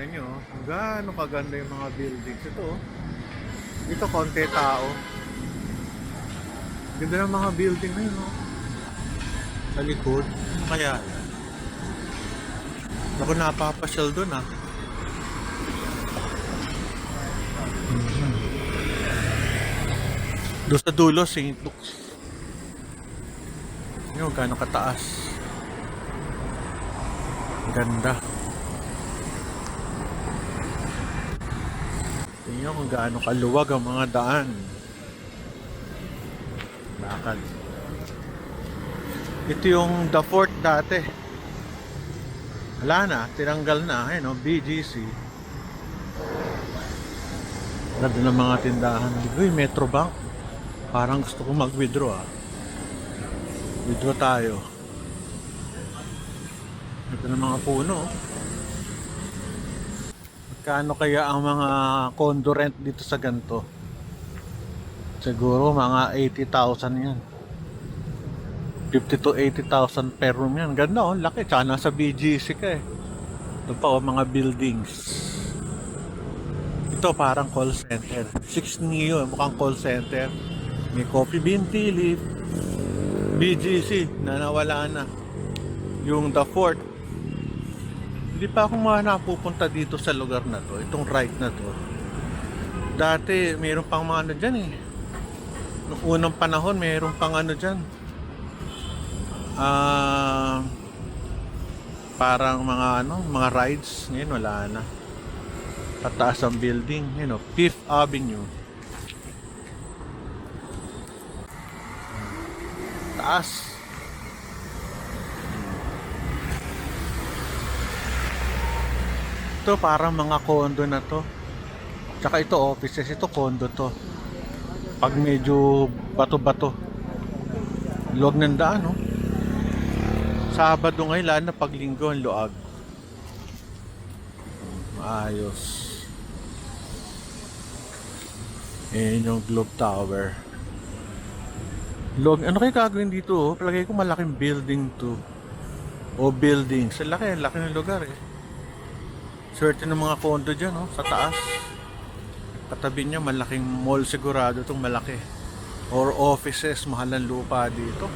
tingnan nyo, kung gaano kaganda yung mga buildings. Ito, dito konti tao. Ganda ng mga building na yun, no? Sa likod. Ano kaya? Ako napapasyal dun, ah. Doon sa dulo, St. Luke's. Yun, gaano kataas. Ganda. Tingnan kung gaano kaluwag ang mga daan. Lakad. Ito yung The Fort dati. Wala na, tinanggal na. Ayun, no? BGC. Ganda ng mga tindahan. Uy, Metrobank. Parang gusto ko mag-withdraw, ah. Withdraw tayo. Ito ng mga puno. Magkano kaya ang mga condo rent dito sa ganito? Siguro mga 80,000 yan. 50 to 80,000 per room yan. Ganda, oh, laki. Tsaka nasa BGC ka eh. Ito pa, oh, mga buildings. Ito parang call center. 6 Neo, mukhang call center. May Coffee Bean Tea Leaf. BGC na nawala na. Yung The Fort. Hindi pa ako napupunta dito sa lugar na to. Itong right na to. Dati mayroon pang mga ano dyan eh. Noong unang panahon mayroon pang ano dyan. Parang mga ano, mga rides. Ngayon wala na. Pataas ang building. You know, Fifth Avenue. Taas. Ito parang mga condo na to. Tsaka ito offices, ito condo to. Pag medyo bato-bato. Luwag ng daan, no? Sabado ngayon, lalo na pag linggo ang luag. Maayos. Ayan yung Globe Tower. Luwag, ano kayo gagawin dito? Oh? Palagay ko malaking building to. O buildings. Laki ng lugar eh. Swerte ng mga condo dyan, oh, sa taas. Katabi niya, malaking mall sigurado itong malaki. Or offices, mahal ang lupa dito.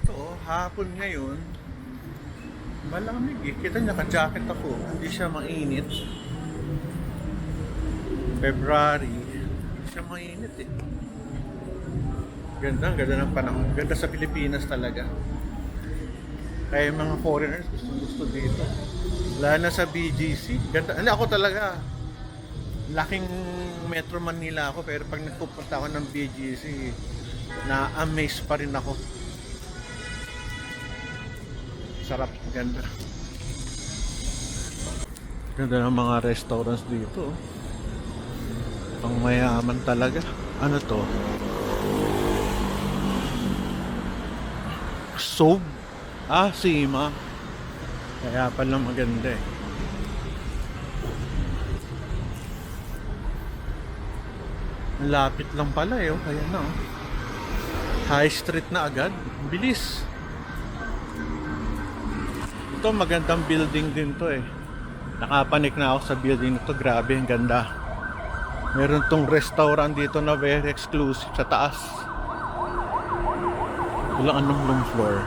Ito, oh, hapon ngayon, malamig eh. Kita niya, ka-jacket ako. Hindi siya mainit. February, hindi siya mainit eh. Ganda ng panahon. Ganda sa Pilipinas talaga. Kaya yung mga foreigners gusto dito. Lalo na sa BGC. Ganda. Ako talaga. Laking Metro Manila ako. Pero pag nagpupunta ako ng BGC, na-amaze pa rin ako. Sarap. Ganda. Ganda ng mga restaurants dito. Pang mayaman talaga. Ano to? Soap? Sima. Kaya pala maganda eh. Malapit lang pala eh. Kaya na oh. High street na agad. Bilis. Ito magandang building din to eh. Nakapanik na ako sa building ito. Grabe, ang ganda. Meron tong restaurant dito na very exclusive sa taas. Walang anong floor.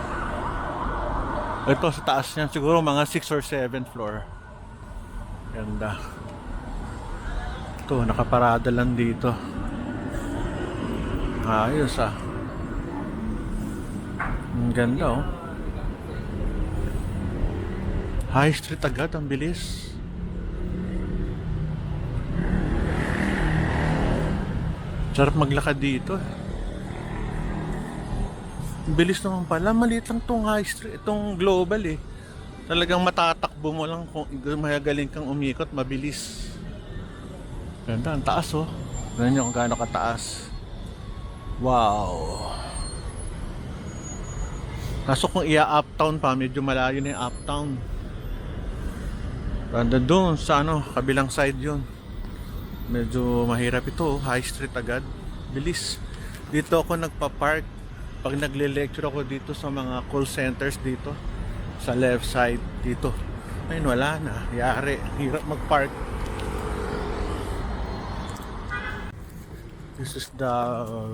Ito sa taas niyan siguro mga 6 or 7 floor. Ganda. Ito nakaparada lang dito. Ayos ah. Ang ganda oh. High street agad, ang bilis. Sarap maglakad dito. Bilis naman pala, maliit lang tong high street, itong global eh. Talagang matatakbo mo lang kung magaling kang umikot, mabilis. Ganda, ang taas oh. Ganyan nyo kung gaano kataas. Wow. Kaso kung uptown pa, medyo malayo na yung uptown. Ganda doon sa ano, kabilang side yun. Medyo mahirap ito, high street agad. Bilis. Dito ako nagpa-park pag nagle-lecture ako dito sa mga call centers dito, sa left side dito, ayun, wala na, yari, hirap mag-park. This is the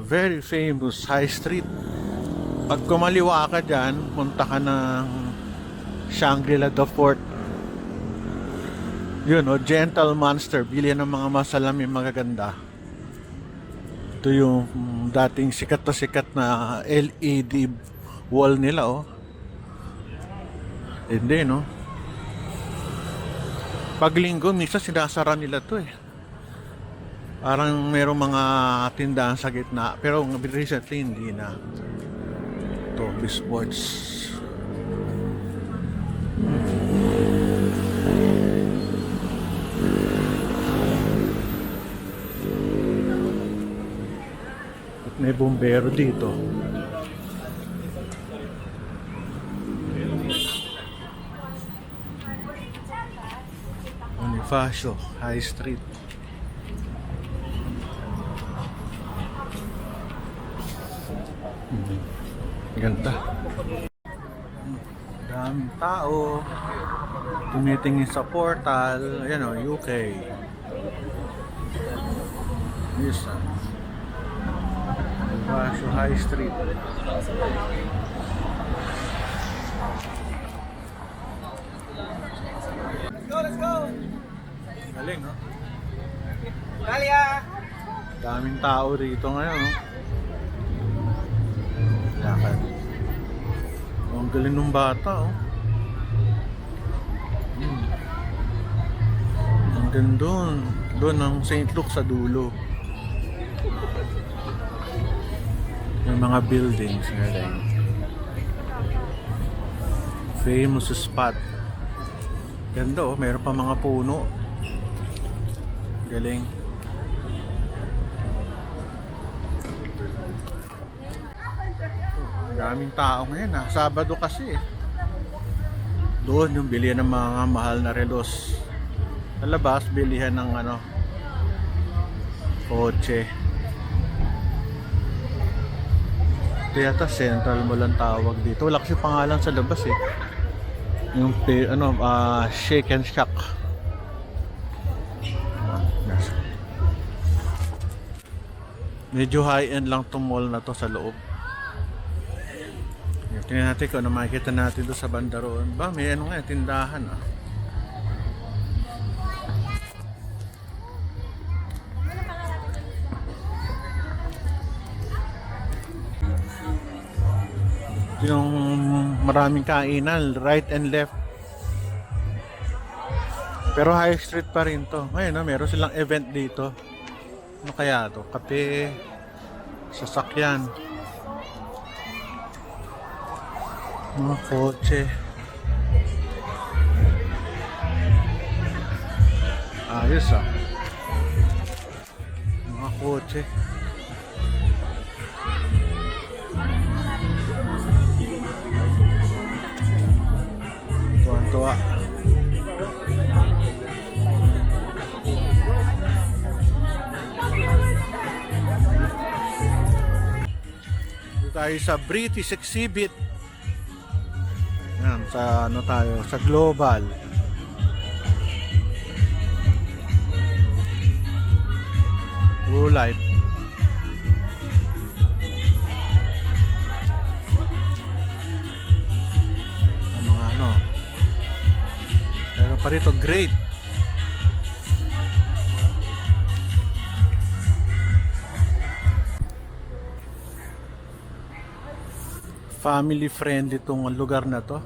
very famous High Street. Pag kumaliwa ka dyan, punta ka ng Shangri-La The Fort. Yun, Gentle Monster, bilihan ng mga masalamin magaganda. Ito yung dating sikat na LED wall nila, Hindi, no? Pag linggo, minsan sinasara nila to, Parang merong mga tindahan sa gitna, pero recently hindi na. Ito, Sports. At may bumbero dito. Bonifacio High Street. Ganda. Daming tao. Tumitingin sa portal. Ayan, UK. Yes. Bonifacio High Street. Let's go! Galing, no? Talia! Daming tao rito ngayon, no? Lakad. Ang galing ng bata, Hanggang doon. Doon ang St. Luke sa dulo. Yung mga buildings galing. Famous spot. Ganda, meron pa mga puno. Galing. Daming tao ngayon, Sabado kasi, Doon yung bilihan ng mga mahal na relos. Sa labas, bilihan ng kotse. Yata Central Mall ang tawag dito. Wala kasi pangalan sa labas, Yung Shake and Shack. Medyo high-end lang tong mall na to sa loob. Tingnan natin kung ano makikita natin doon sa bandaroon. May tindahan, Yung maraming kainan, right and left. Pero high street pa rin to. Ngayon, meron silang event dito. Ano kaya to? Kape, sasakyan, mga kotse. Ayos, mga kotse. Tuwa-tuwa. Dito tayo sa British exhibit. Yan, sa tayo, sa Global. Blue light. Meron pa rito, great. Family friendly itong lugar na to.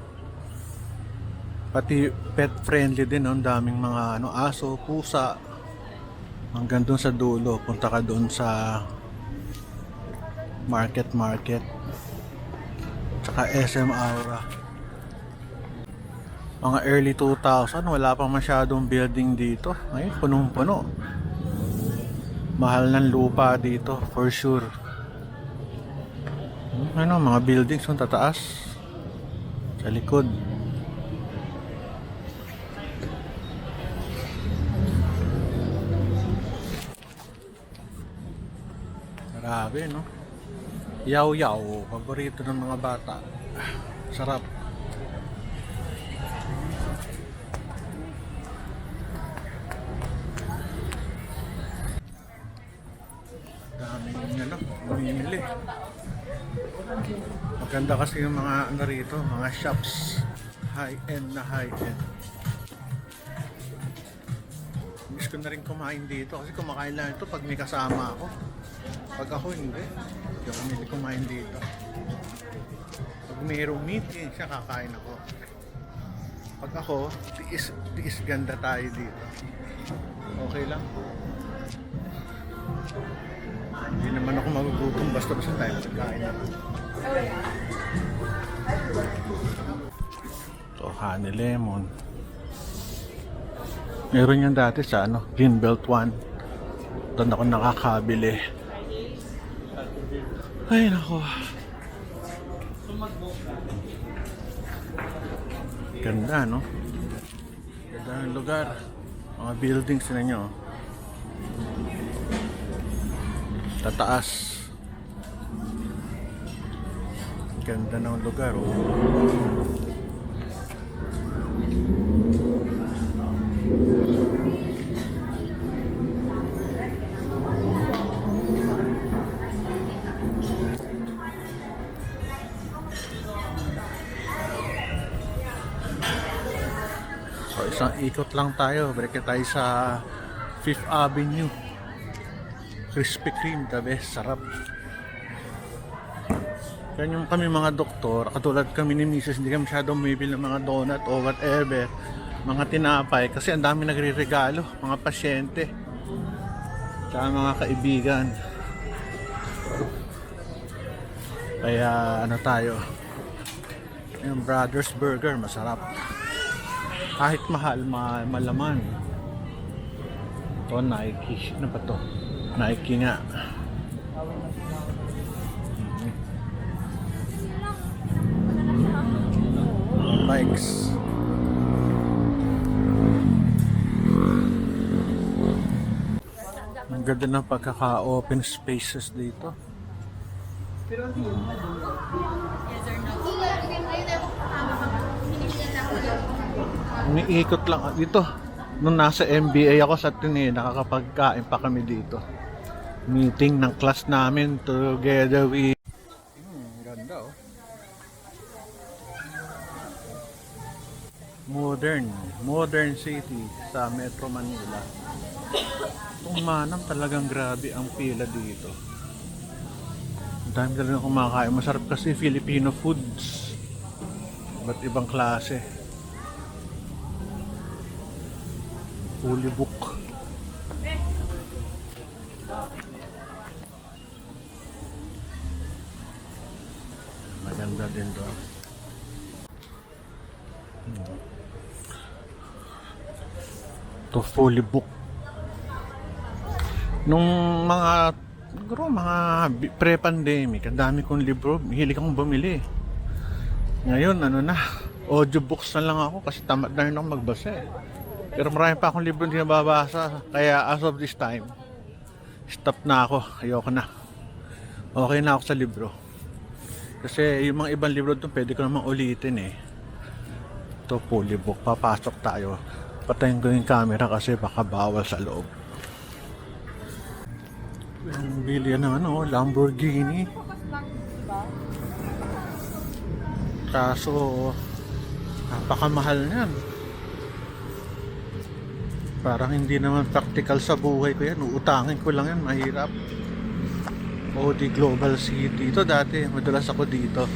Pati pet friendly din, ang daming mga aso, pusa. Hanggang doon sa dulo, punta ka doon sa market. Tsaka SM Aura. Mga early 2000, wala pa masyadong building dito. Ay, punong-puno. Mahal ng lupa dito, for sure. Mga buildings yung tataas sa likod. Grabe, Yaw-yaw, paborito ng mga bata. Sarap. Daming mamimili. Maganda kasi yung mga ano rito, mga shops. High-end na high-end. Miss ko na rin kumain dito kasi kumakain lang ito pag may kasama ako. Pag ako hindi ako kumain dito. Pag mayroong meeting siya, kakain ako. Pag ako, tiis ganda tayo dito. Okay lang. Hindi naman ako magugutom basta tayo magkain ako. Ito, honey lemon. Meron yan dati sa Greenbelt 1. Doon ako nakakabili. Ay nako. Ganda, no? Ganda ng lugar. Mga buildings na nyo. Tataas. Ganda ng lugar, oh. So, isang ikot lang tayo. Balik tayo sa 5th Avenue. Krispy Kreme, the best. Sarap. Yan yung kami mga doktor, katulad kami ni Mrs. Hindi kami masyadong bumibili ng mga donut o whatever, mga tinapay, kasi ang dami nagre-regalo, mga pasyente, tsaka mga kaibigan. Kaya ano tayo, yung Brothers Burger, masarap. Kahit mahal, malaman. Ito, Nike. Ano ba to? Nike nga. Bikes. Ang ganda ng pagkaka-open spaces dito. Umiikot lang dito. Nung nasa MBA ako sa Ateneo, nakakapagkain pa kami dito. Meeting ng class namin together with ganda, oh. Modern city sa Metro Manila. Itong Manam, talagang grabe ang pila dito. Ang dami talagang kumakain. Masarap kasi Filipino foods. Iba't ibang klase. Fully book. Maganda din doon. To fully book. Nung mga pre-pandemic, ang dami kong libro, hilig akong bumili. Ngayon, audiobooks na lang ako kasi tamad na rin ako magbasa eh. Pero marami pa akong libro hindi nababasa, kaya as of this time, stop na ako, ayoko na. Okay na ako sa libro. Kasi yung mga ibang libro doon, pwede ko namang ulitin eh. Ito, fully book, papasok tayo. Patayin ko yung camera kasi baka bawal sa loob. Ang bili ng Lamborghini. Kaso napakamahal niyan. Parang hindi naman practical sa buhay ko yan. Uutangin ko lang yan, mahirap. Audi Global City. Ito dati, madalas ako dito.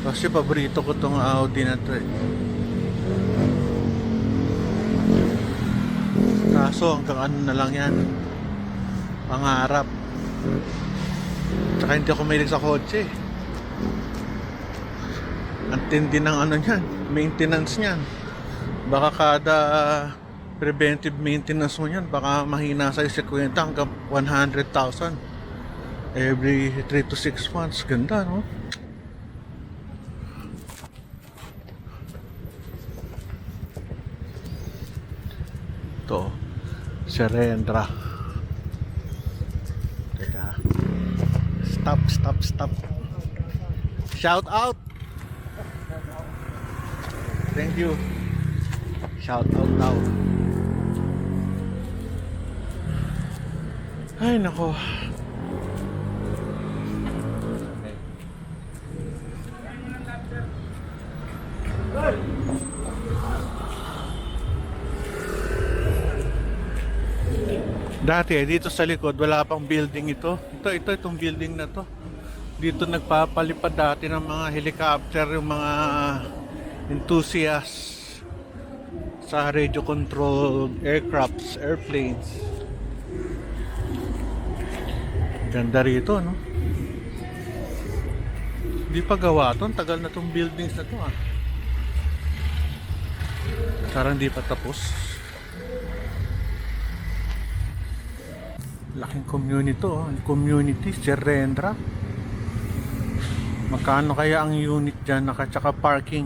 Kasi paborito ko tong Audi na to eh. Kaso hanggang ano na lang yan, pangarap. Tsaka hindi ako mahilig sa kotse. Ang tindi ng niyan, maintenance niyan. Baka kada preventive maintenance mo niyan, baka mahina sa'yo sa kwenta hanggang 100,000 every 3 to 6 months. Ganda, no? Ito, Serendra. Teka, stop. Shout out. Thank you. Shout out daw. Ay nako. Dati dito sa likod wala pang building ito. Itong building na to. Dito nagpapalipad dati ng mga helicopter, yung mga enthusiasts sa radio controlled aircrafts, airplanes. Ganda rito, no? Hindi pa gawa to. Ang tagal na tong buildings na to, ah. Parang hindi pa tapos. Laking community to, oh. Community, Serendra. Magkano kaya ang unit dyan, tsaka parking?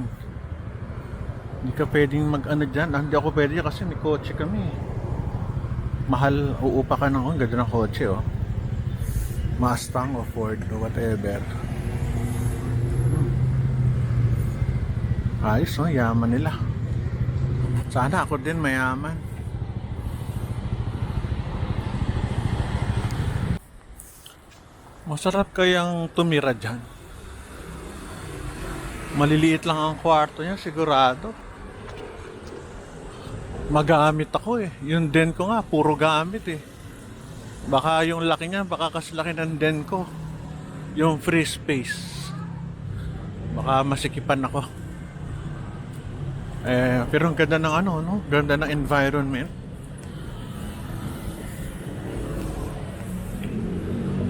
Hindi ka pwedeng mag-ano dyan. Hindi ako pwede dyan kasi may kotse kami. Mahal, uupa ka ng ganda ng kotse, oh. Mustang o Ford o whatever. Ayos, oh, yaman nila. Sana ako din mayaman. Masarap kayang tumira dyan. Maliliit lang ang kwarto niya, sigurado. Magamit ako eh. Yung den ko nga, puro gamit eh. Baka yung laki niya, baka kas laki ng den ko. Yung free space. Baka masikipan ako. Pero ang ganda ng no? Ganda ng environment.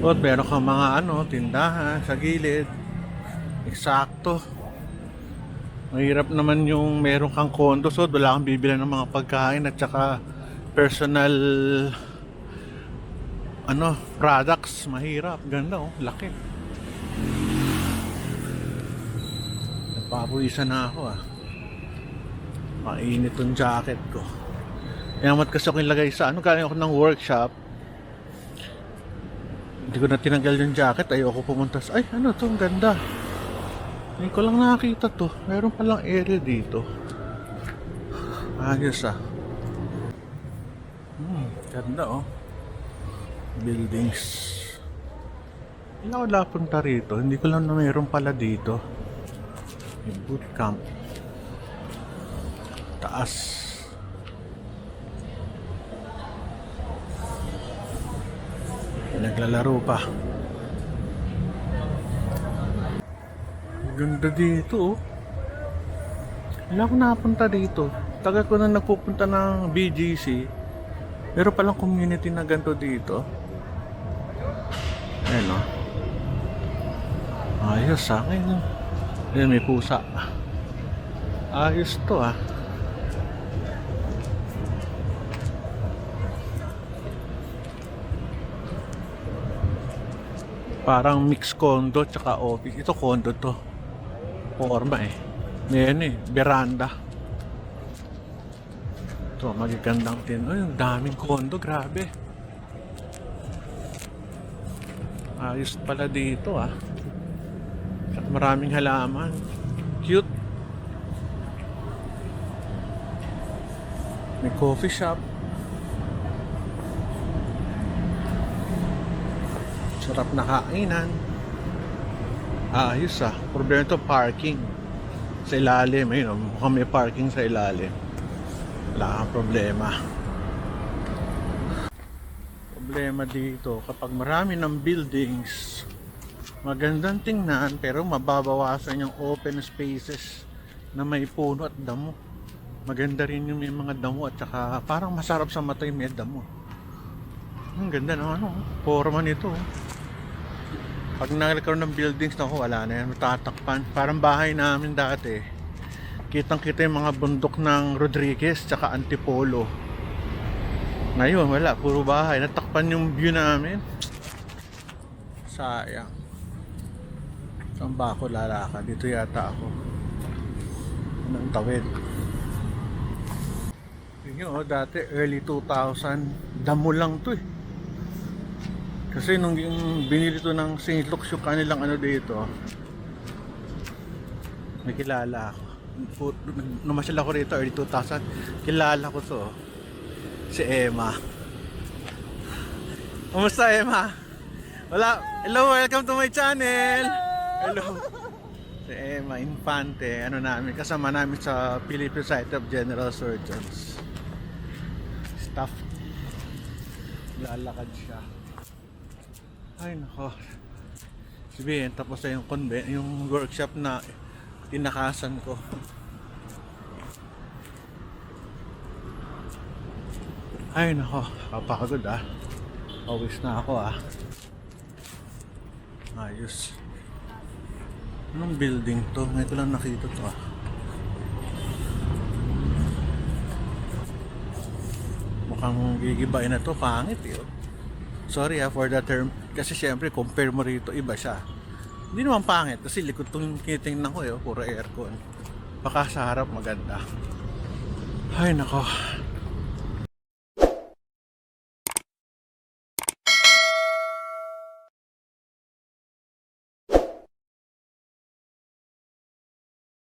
At meron kang mga tindahan sa gilid. Eksakto. Mahirap naman yung meron kang condo, so wala kang bibili ng mga pagkain at saka personal products. Mahirap. Ganda, oh, laki. Napapawisan na ako, ah. Mainit yung jacket ko. Yamat kasi ako ilagay sa galing ako ng workshop. Hindi ko na tinanggal yung jacket. Ayoko pumunta sa to, ang ganda. Hindi ko lang nakakita to. Meron palang area dito. Ayos, ah. Ganda, oh. Buildings. Hindi ako napunta rito. Hindi ko lang na meron pala dito. May boot camp. Taas. Naglalaro pa. Ganda dito, oh. Wala ko napunta dito. Tagal ko na nagpupunta ng BGC. Pero palang community na ganito dito. Ayan, oh. Ayos, sa akin. Ayan, may pusa. Ayos to, ah. Parang mixed condo tsaka office. Ito condo to. Forma eh. Ngayon veranda. Ito, magagandang tin. Yung daming condo, grabe. Ayos pala dito, ah. At maraming halaman. Cute. May coffee shop. Sarap na kainan. Ayos, ah. Problema ito, parking. Sa ilalim, mukhang may parking sa ilalim. Wala kang problema. Problema dito, kapag marami ng buildings, magandang tingnan, pero mababawasan yung open spaces na may puno at damo. Maganda rin yung may mga damo at saka parang masarap sa mata yung may damo. Ang ganda ng forma nito. Pag nagkaroon ng buildings na wala na yan, matatakpan. Parang bahay namin dati. Kitang-kita yung mga bundok ng Rodriguez tsaka Antipolo. Ngayon, wala. Puro bahay. Natakpan yung view namin. Sayang. Saan ba ako lalakad? Dito yata ako. Anong tawid? Yun, dati early 2000, damo lang to eh. Kasi nung binili to ng St. Luke's yung kanilang dito, May kilala ako. Namasyal ako rito early 2000. Kilala ko to. Si Emma. Kumusta, Emma? Wala. Hello, welcome to my channel. Hello. Si Emma Infante. Ano namin, kasama namin sa Philippine Society of General Surgeons. Staff. Lalakad siya. Ay, nako. Sabihin, tapos na yung workshop na tinakasan ko. Ay, nako. Kapagod Always na ako Ayos. Anong building to? Ngayon ko lang nakita to Mukhang gigibain na to. Pangit Sorry for the term. Kasi syempre compare mo rito, iba siya. Hindi naman pangit kasi likod tong kitingnan ko puro aircon. Baka sa harap maganda. Ay nako.